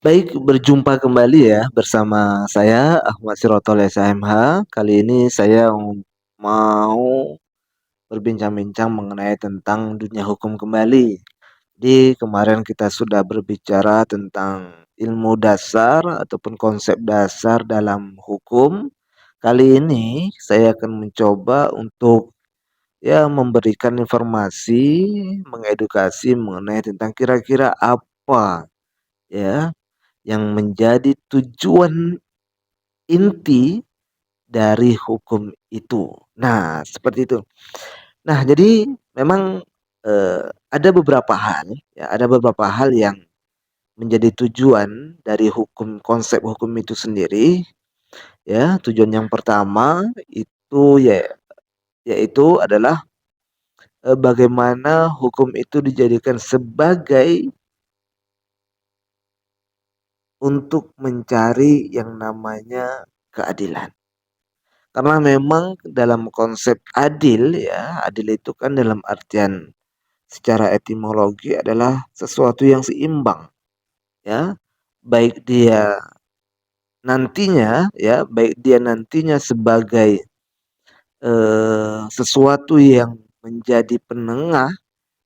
Baik, berjumpa kembali ya bersama saya Ahmad Sirotol SHMH. Kali ini saya mau berbincang-bincang mengenai tentang dunia hukum kembali. Di kemarin kita sudah berbicara tentang ilmu dasar ataupun konsep dasar dalam hukum. Kali ini saya akan mencoba untuk memberikan informasi, mengedukasi mengenai tentang kira-kira apa ya yang menjadi tujuan inti dari hukum itu. Nah, seperti itu. Nah, jadi memang ada beberapa hal, ya, ada beberapa hal yang menjadi tujuan dari hukum, konsep hukum itu sendiri. Ya, tujuan yang pertama itu yaitu adalah bagaimana hukum itu dijadikan sebagai untuk mencari yang namanya keadilan. Karena memang dalam konsep adil ya, adil itu kan dalam artian secara etimologi adalah sesuatu yang seimbang ya. Baik dia baik dia nantinya sebagai sesuatu yang menjadi penengah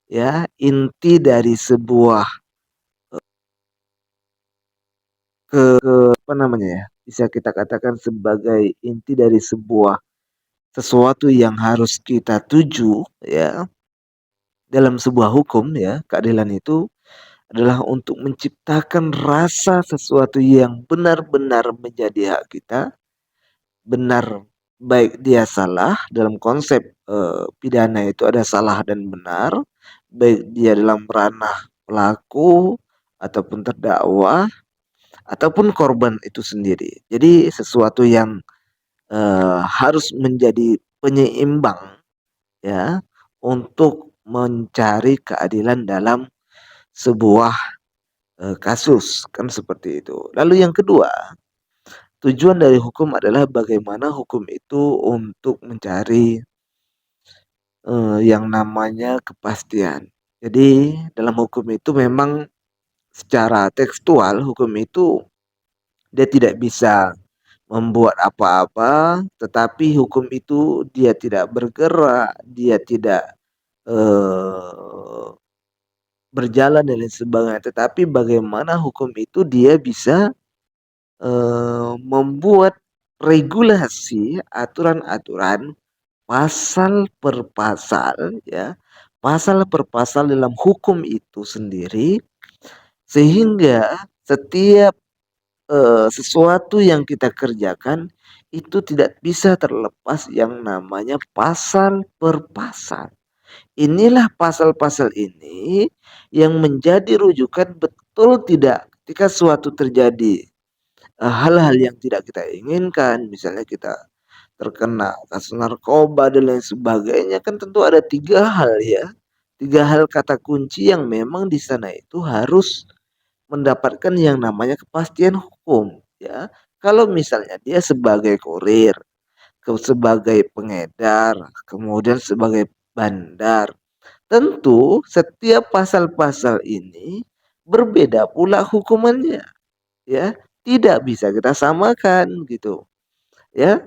ya, inti dari sebuah apa namanya ya? Bisa kita katakan sebagai inti dari sebuah sesuatu yang harus kita tuju ya dalam sebuah hukum ya. Keadilan itu adalah untuk menciptakan rasa sesuatu yang benar-benar menjadi hak kita, benar, baik dia salah dalam konsep pidana itu ada salah dan benar, baik dia dalam ranah pelaku ataupun terdakwa ataupun korban itu sendiri. Jadi sesuatu yang harus menjadi penyeimbang ya untuk mencari keadilan dalam sebuah kasus kan seperti itu. Lalu yang kedua, tujuan dari hukum adalah bagaimana hukum itu untuk mencari yang namanya kepastian. Jadi dalam hukum itu memang secara tekstual hukum itu dia tidak bisa membuat apa-apa, tetapi hukum itu dia tidak bergerak, dia tidak eh, berjalan dan lain sebagainya. Tetapi bagaimana hukum itu dia bisa membuat regulasi, aturan-aturan, pasal per pasal ya, pasal per pasal dalam hukum itu sendiri, sehingga setiap sesuatu yang kita kerjakan itu tidak bisa terlepas yang namanya pasal per pasal. Inilah pasal-pasal ini yang menjadi rujukan betul tidak ketika suatu terjadi hal-hal yang tidak kita inginkan, misalnya kita terkena kasus narkoba dan lain sebagainya, kan tentu ada tiga hal ya, tiga hal kata kunci yang memang di sana itu harus mendapatkan yang namanya kepastian hukum ya. Kalau misalnya dia sebagai kurir, sebagai pengedar, kemudian sebagai bandar, tentu setiap pasal-pasal ini berbeda pula hukumannya ya. Tidak bisa kita samakan gitu ya.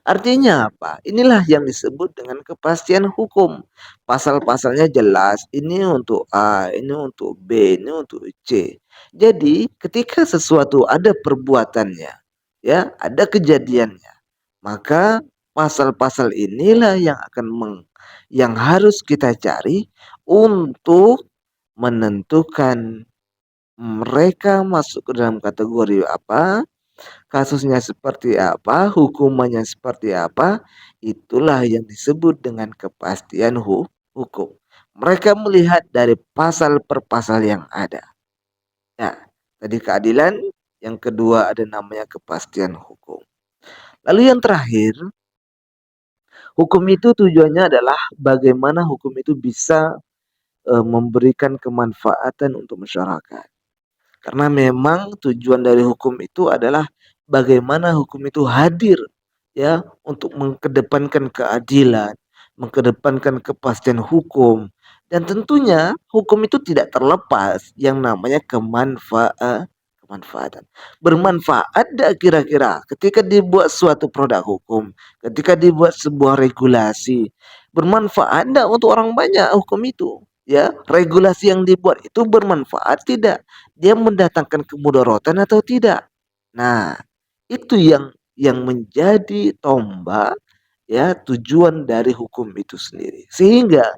Artinya apa? Inilah yang disebut dengan kepastian hukum. Pasal-pasalnya jelas. Ini untuk A, ini untuk B, ini untuk C. Jadi ketika sesuatu ada perbuatannya, ya, ada kejadiannya, maka pasal-pasal inilah yang yang harus kita cari untuk menentukan mereka masuk ke dalam kategori apa, kasusnya seperti apa, hukumannya seperti apa, itulah yang disebut dengan kepastian hukum. Mereka melihat dari pasal per pasal yang ada. Nah, tadi keadilan, yang kedua ada namanya kepastian hukum. Lalu yang terakhir, hukum itu tujuannya adalah bagaimana hukum itu bisa memberikan kemanfaatan untuk masyarakat. Karena memang tujuan dari hukum itu adalah bagaimana hukum itu hadir ya untuk mengkedepankan keadilan, mengkedepankan kepastian hukum, dan tentunya hukum itu tidak terlepas yang namanya kemanfaatan. manfaatan. Bermanfaat ndak kira-kira ketika dibuat suatu produk hukum, ketika dibuat sebuah regulasi, bermanfaat ndak untuk orang banyak hukum itu? Ya, regulasi yang dibuat itu bermanfaat tidak? Dia mendatangkan kemudaratan atau tidak? Nah, itu yang menjadi tombak ya tujuan dari hukum itu sendiri. Sehingga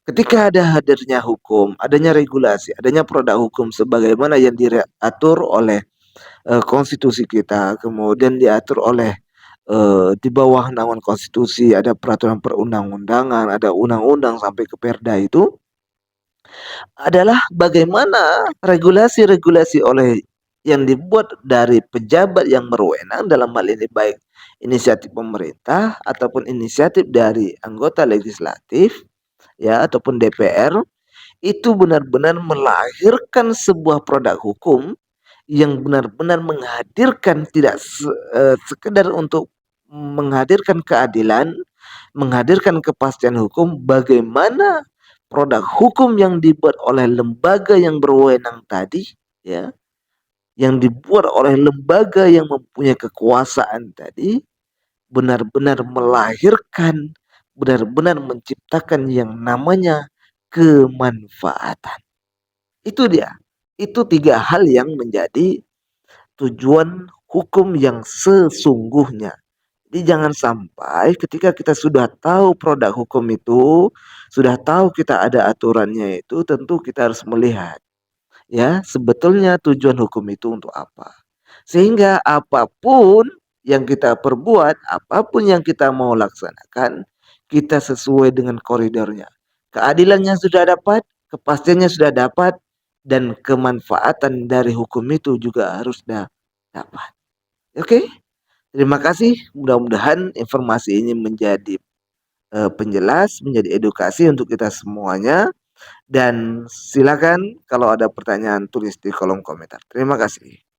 ketika ada hadirnya hukum, adanya regulasi, adanya produk hukum sebagaimana yang diatur oleh konstitusi kita, kemudian diatur oleh di bawah naungan konstitusi ada peraturan perundang-undangan, ada undang-undang sampai ke perda itu adalah bagaimana regulasi-regulasi oleh yang dibuat dari pejabat yang berwenang dalam hal ini baik inisiatif pemerintah ataupun inisiatif dari anggota legislatif ya ataupun DPR itu benar-benar melahirkan sebuah produk hukum yang benar-benar menghadirkan tidak sekedar untuk menghadirkan keadilan, menghadirkan kepastian hukum, bagaimana produk hukum yang dibuat oleh lembaga yang berwenang tadi, ya, yang dibuat oleh lembaga yang mempunyai kekuasaan tadi, benar-benar melahirkan, benar-benar menciptakan yang namanya kemanfaatan. Itu dia. Itu tiga hal yang menjadi tujuan hukum yang sesungguhnya. Jadi jangan sampai ketika kita sudah tahu produk hukum itu, sudah tahu kita ada aturannya itu, tentu kita harus melihat ya sebetulnya tujuan hukum itu untuk apa. Sehingga apapun yang kita perbuat, apapun yang kita mau laksanakan, kita sesuai dengan koridornya. Keadilannya sudah dapat, kepastiannya sudah dapat, dan kemanfaatan dari hukum itu juga harus dapat. Oke, terima kasih. Mudah-mudahan informasi ini menjadi penjelas, menjadi edukasi untuk kita semuanya. Dan silakan kalau ada pertanyaan tulis di kolom komentar. Terima kasih.